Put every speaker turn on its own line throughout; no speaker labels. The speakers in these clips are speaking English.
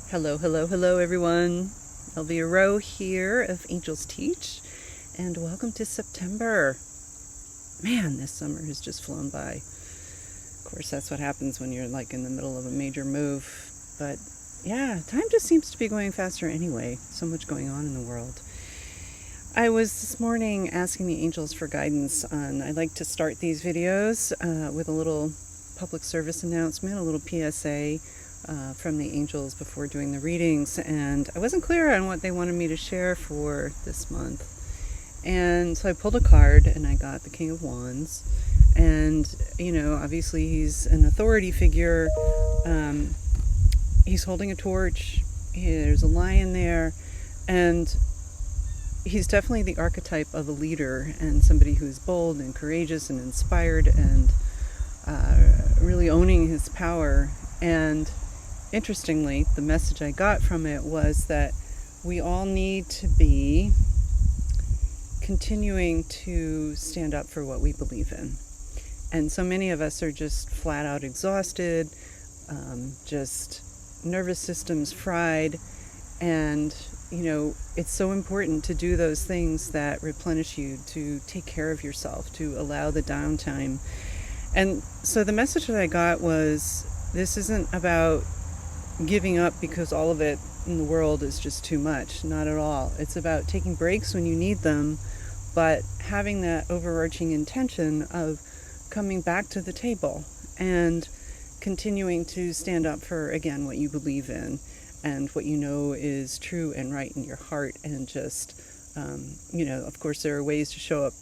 Hello, hello, hello everyone. Elvia Rowe here of AngelsTeach, and welcome to September. Man, this summer has just flown by. Of course, that's what happens when you're like in the middle of a major move. But yeah, time just seems to be going faster anyway. So much going on in the world. I was this morning asking the angels for guidance on, I like to start these videos with a little public service announcement, a little PSA from the angels before doing the readings, and I wasn't clear on what they wanted me to share for this month. And so I pulled a card and I got the King of Wands, and you know, obviously he's an authority figure. He's holding a torch, there's a lion there, and he's definitely the archetype of a leader and somebody who's bold and courageous and inspired and really owning his power. And interestingly, the message I got from it was that we all need to be continuing to stand up for what we believe in. And so many of us are just flat out exhausted, just nervous systems fried. And, you know, it's so important to do those things that replenish you, to take care of yourself, to allow the downtime. And so the message that I got was, this isn't about giving up because all of it in the world is just too much. Not at all. It's about taking breaks when you need them, but having that overarching intention of coming back to the table and continuing to stand up for, again, what you believe in and what you know is true and right in your heart. And just, you know, of course, there are ways to show up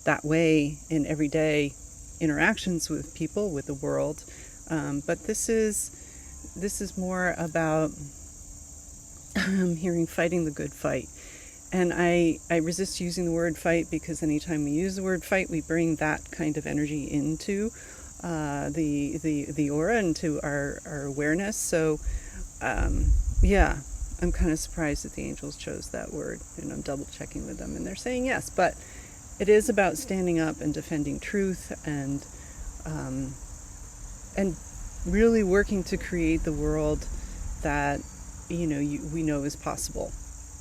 that way in everyday interactions with people, with the world. But this is more about hearing fighting the good fight. And I resist using the word fight, because anytime we use the word fight, we bring that kind of energy into the aura, into our awareness. So yeah, I'm kind of surprised that the angels chose that word, and I'm double checking with them and they're saying yes. But it is about standing up and defending truth and really working to create the world that, you know, we know is possible,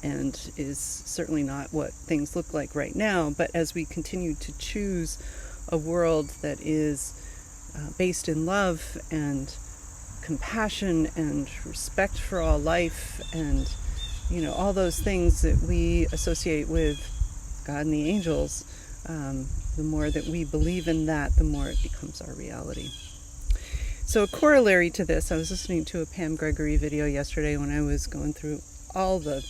and is certainly not what things look like right now. But as we continue to choose a world that is based in love and compassion and respect for all life, and, you know, all those things that we associate with God and the angels, the more that we believe in that, the more it becomes our reality. So a corollary to this, I was listening to a Pam Gregory video yesterday when I was going through all the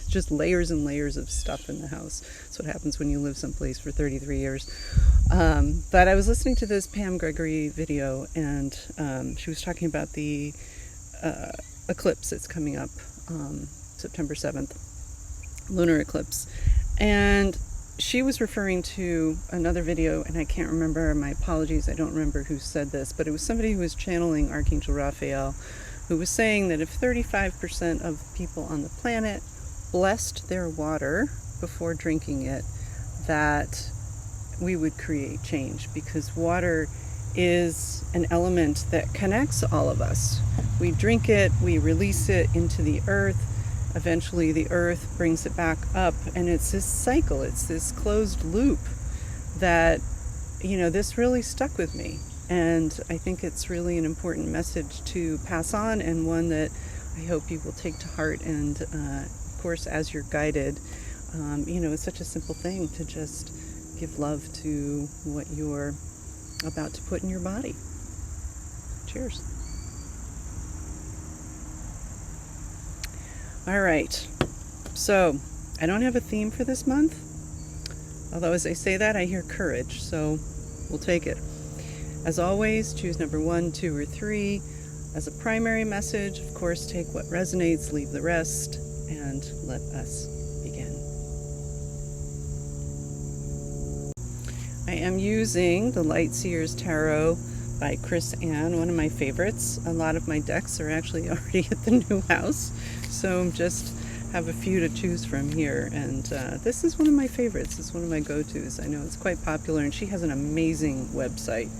just layers and layers of stuff in the house. That's what happens when you live someplace for 33 years. But I was listening to this Pam Gregory video, and she was talking about the eclipse that's coming up September 7th, lunar eclipse. And she was referring to another video, and I can't remember, my apologies, I don't remember who said this, but it was somebody who was channeling Archangel Raphael, who was saying that if 35% of people on the planet blessed their water before drinking it, that we would create change, because water is an element that connects all of us. We drink it, we release it into the earth. Eventually the earth brings it back up, and it's this cycle, it's this closed loop that, you know, this really stuck with me. And I think it's really an important message to pass on, and one that I hope you will take to heart. And of course, as you're guided, you know, it's such a simple thing to just give love to what you're about to put in your body. Cheers. All right, so I don't have a theme for this month, although as I say that, I hear courage, so we'll take it. As always, choose number 1, 2, or 3 as a primary message. Of course, take what resonates, leave the rest, and let us begin. I am using the Light Seer's Tarot by Chris Ann, one of my favorites. A lot of my decks are actually already at the new house, so just have a few to choose from here. And this is one of my favorites. It's one of my go-tos. I know it's quite popular, and she has an amazing website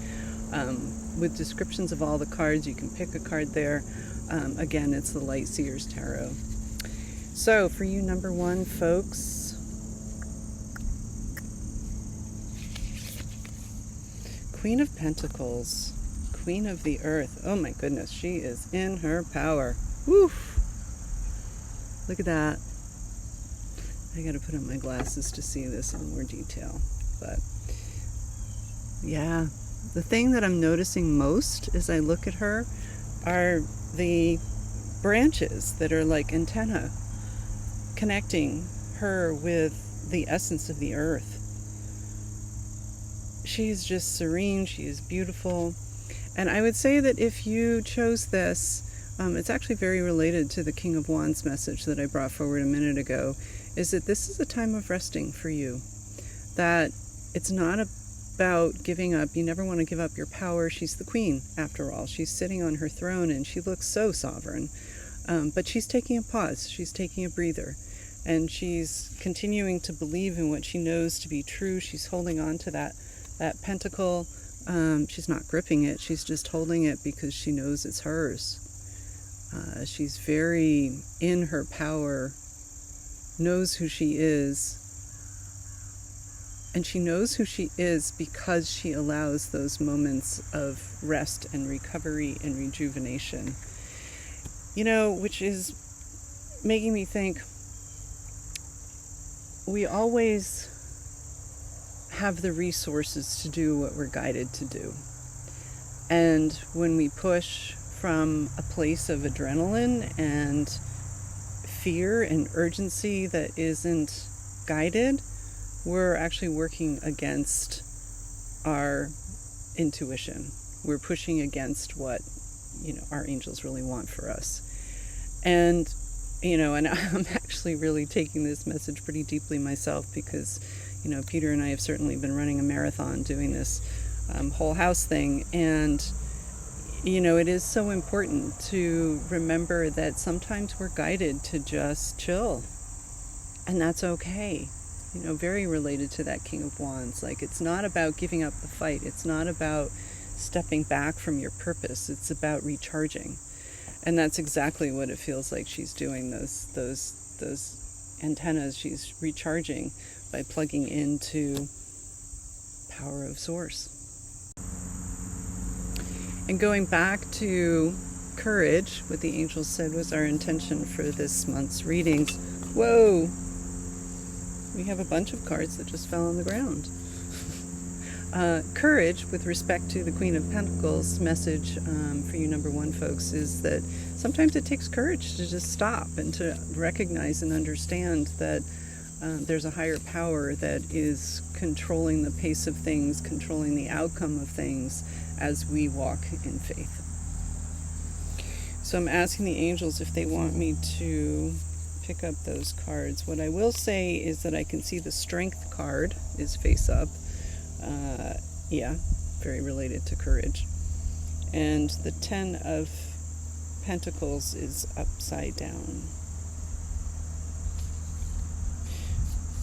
with descriptions of all the cards. You can pick a card there. Again, it's the Light Seers Tarot. So for you, number one, folks, Queen of Pentacles, Queen of the Earth. Oh my goodness, she is in her power. Woof! Look at that. I gotta put on my glasses to see this in more detail. But yeah, the thing that I'm noticing most as I look at her are the branches that are like antenna connecting her with the essence of the earth. She's just serene, she is beautiful. And I would say that if you chose this, it's actually very related to the King of Wands message that I brought forward a minute ago, is that this is a time of resting for you. That it's not about giving up. You never want to give up your power. She's the queen, after all. She's sitting on her throne and she looks so sovereign. But she's taking a pause. She's taking a breather. And she's continuing to believe in what she knows to be true. She's holding on to that pentacle. She's not gripping it. She's just holding it because she knows it's hers. She's very in her power, knows who she is, and she knows who she is because she allows those moments of rest and recovery and rejuvenation. You know, which is making me think we always have the resources to do what we're guided to do. And when we push from a place of adrenaline and fear and urgency that isn't guided, we're actually working against our intuition. We're pushing against what, our angels really want for us. And, and I'm actually really taking this message pretty deeply myself because, Peter and I have certainly been running a marathon doing this whole house thing. And it is so important to remember that sometimes we're guided to just chill, and that's okay. Very related to that King of Wands. Like, it's not about giving up the fight. It's not about stepping back from your purpose. It's about recharging. And that's exactly what it feels like she's doing. Those antennas, she's recharging by plugging into power of source. And going back to courage, what the angels said was our intention for this month's readings. Whoa! We have a bunch of cards that just fell on the ground. Courage, with respect to the Queen of Pentacles message for you number one folks, is that sometimes it takes courage to just stop and to recognize and understand that there's a higher power that is controlling the pace of things, controlling the outcome of things as we walk in faith. So I'm asking the angels if they want me to pick up those cards. What I will say is that I can see the Strength card is face up. Very related to courage. And the 10 of Pentacles is upside down.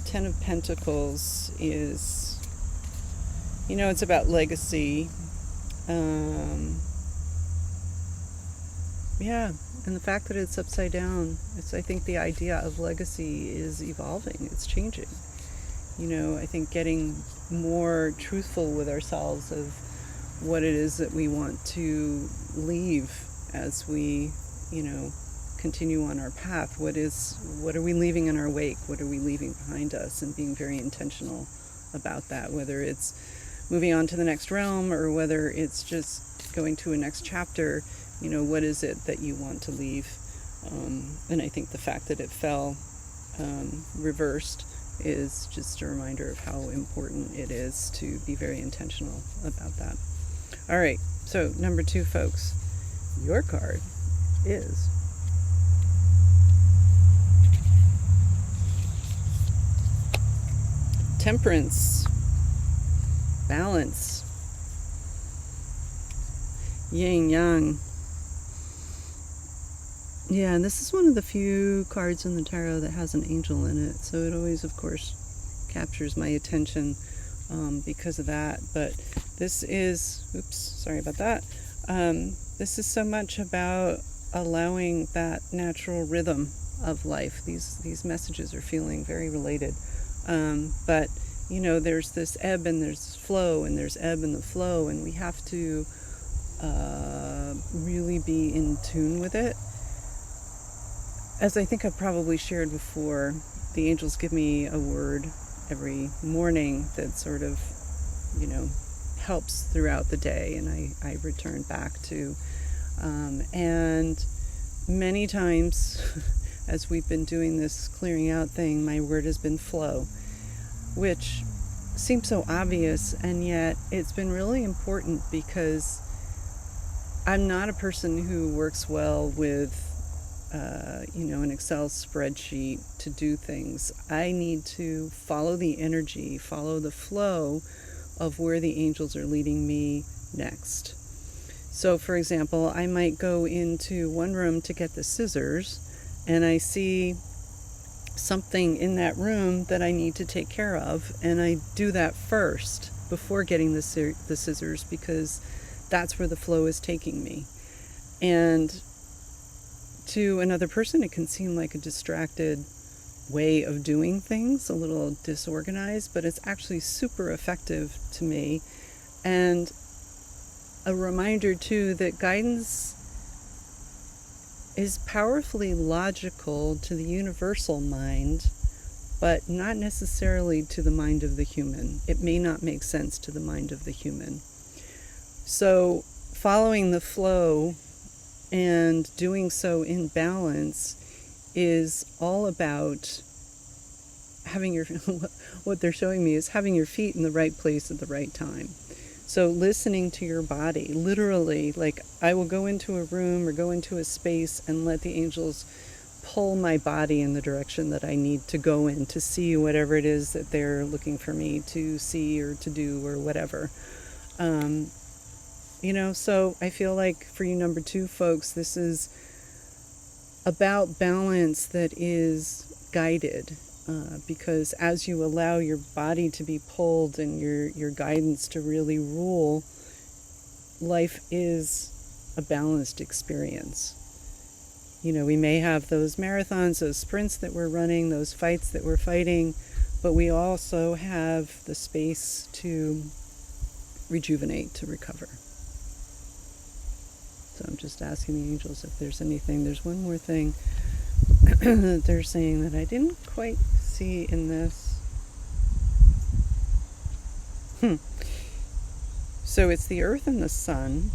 10 of Pentacles is, it's about legacy. And the fact that it's upside down, I think the idea of legacy is evolving, it's changing. I think getting more truthful with ourselves of what it is that we want to leave as we, continue on our path. What are we leaving in our wake? What are we leaving behind us? And being very intentional about that, whether it's moving on to the next realm or whether it's just going to a next chapter. What is it that you want to leave? And I think the fact that it fell reversed is just a reminder of how important it is to be very intentional about that. All right, so number two, folks, your card is Temperance, balance, yin yang. Yeah, and this is one of the few cards in the tarot that has an angel in it, so it always, of course, captures my attention because of that. But this is, oops, sorry about that. This is so much about allowing that natural rhythm of life. These messages are feeling very related. But, there's this ebb and there's flow, and there's ebb and the flow, and we have to really be in tune with it. As I think I've probably shared before, the angels give me a word every morning that sort of, helps throughout the day, and I return back to. And many times, as we've been doing this clearing out thing, my word has been flow, which seems so obvious, and yet it's been really important because I'm not a person who works well with an Excel spreadsheet to do things. I need to follow the energy, follow the flow of where the angels are leading me next. So, for example, I might go into one room to get the scissors, and I see something in that room that I need to take care of, and I do that first before getting the scissors, because that's where the flow is taking me. And to another person, it can seem like a distracted way of doing things, a little disorganized, but it's actually super effective to me. And a reminder too that guidance is powerfully logical to the universal mind, but not necessarily to the mind of the human. It may not make sense to the mind of the human. So following the flow and doing so in balance is all about having what they're showing me is having your feet in the right place at the right time. So listening to your body, literally, like I will go into a room or go into a space and let the angels pull my body in the direction that I need to go in to see whatever it is that they're looking for me to see or to do or whatever. So I feel like for you number 2 folks, this is about balance that is guided, because as you allow your body to be pulled and your guidance to really rule, life is a balanced experience. We may have those marathons, those sprints that we're running, those fights that we're fighting, but we also have the space to rejuvenate, to recover. So I'm just asking the angels if there's anything. There's one more thing that they're saying that I didn't quite see in this. So it's the earth and the sun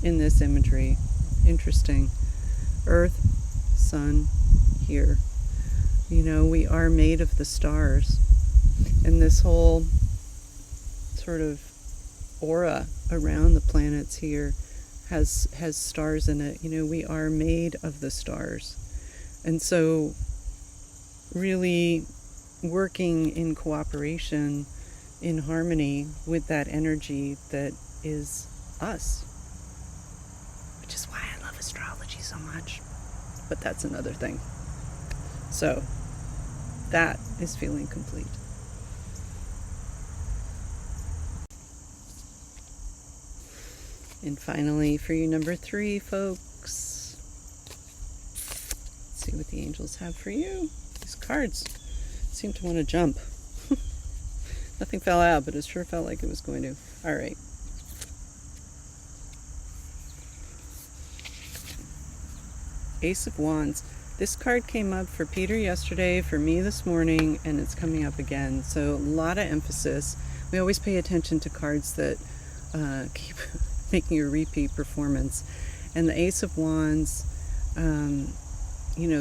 in this imagery. Interesting. Earth, sun, here. We are made of the stars. And this whole sort of aura around the planets here has stars in it. We are made of the stars. And so really working in cooperation, in harmony with that energy that is us. Which is why I love astrology so much. But that's another thing. So that is feeling complete. And finally, for you number 3 folks, let's see what the angels have for you. These cards seem to want to jump. Nothing fell out, but it sure felt like it was going to. All right. Ace of Wands. This card came up for Peter yesterday, for me this morning, and it's coming up again. So a lot of emphasis. We always pay attention to cards that keep making a repeat performance. And the Ace of Wands,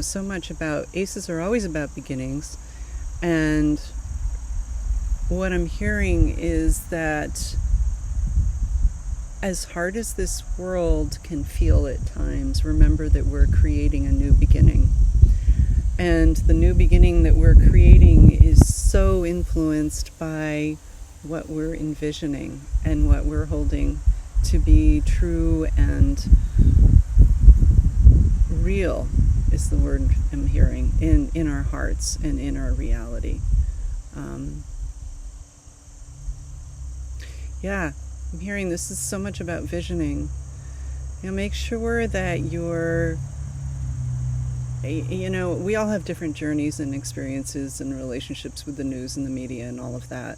so much about, aces are always about beginnings. And what I'm hearing is that as hard as this world can feel at times, remember that we're creating a new beginning. And the new beginning that we're creating is so influenced by what we're envisioning and what we're holding to be true and real is the word I'm hearing in our hearts and in our reality. I'm hearing this is so much about visioning Make sure that we all have different journeys and experiences and relationships with the news and the media and all of that.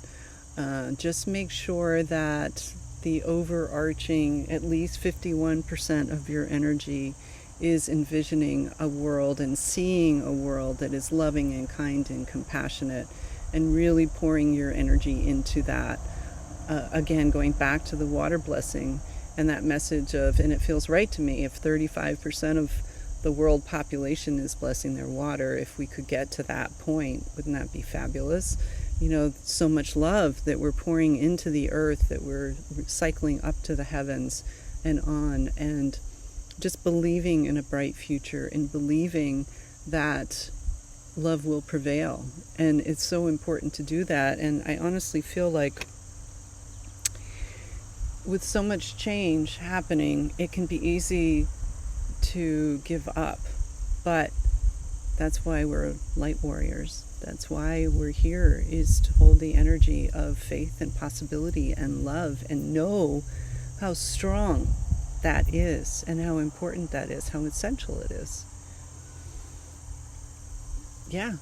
Just make sure that the overarching, at least 51% of your energy is envisioning a world and seeing a world that is loving and kind and compassionate, and really pouring your energy into that. Again, going back to the water blessing and that message of, and it feels right to me, if 35% of the world population is blessing their water, if we could get to that point, wouldn't that be fabulous? So much love that we're pouring into the earth, that we're cycling up to the heavens and on, and just believing in a bright future and believing that love will prevail. And it's so important to do that. And I honestly feel like with so much change happening, it can be easy to give up. But that's why we're light warriors. That's why we're here, is to hold the energy of faith and possibility and love, and know how strong that is and how important that is, how essential it is. Yeah,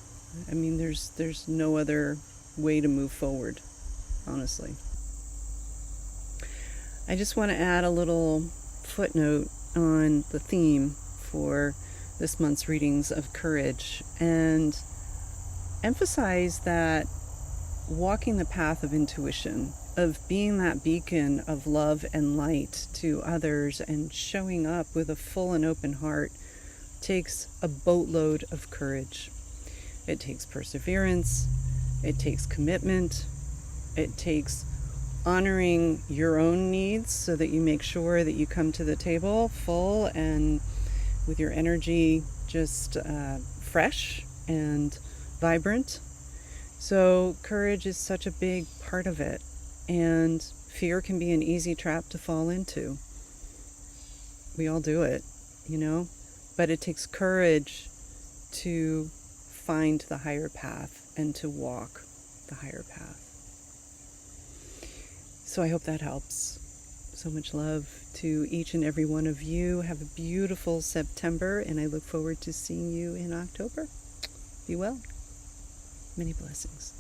I mean, there's no other way to move forward, honestly. I just want to add a little footnote on the theme for this month's readings of courage, and emphasize that walking the path of intuition, of being that beacon of love and light to others and showing up with a full and open heart, takes a boatload of courage. It takes perseverance, it takes commitment, it takes honoring your own needs so that you make sure that you come to the table full and with your energy just fresh and vibrant. So courage is such a big part of it, and fear can be an easy trap to fall into. We all do it, but it takes courage to find the higher path and to walk the higher path. So I hope that helps. So much love to each and every one of you. Have a beautiful September, and I look forward to seeing you in October. Be well. Many blessings.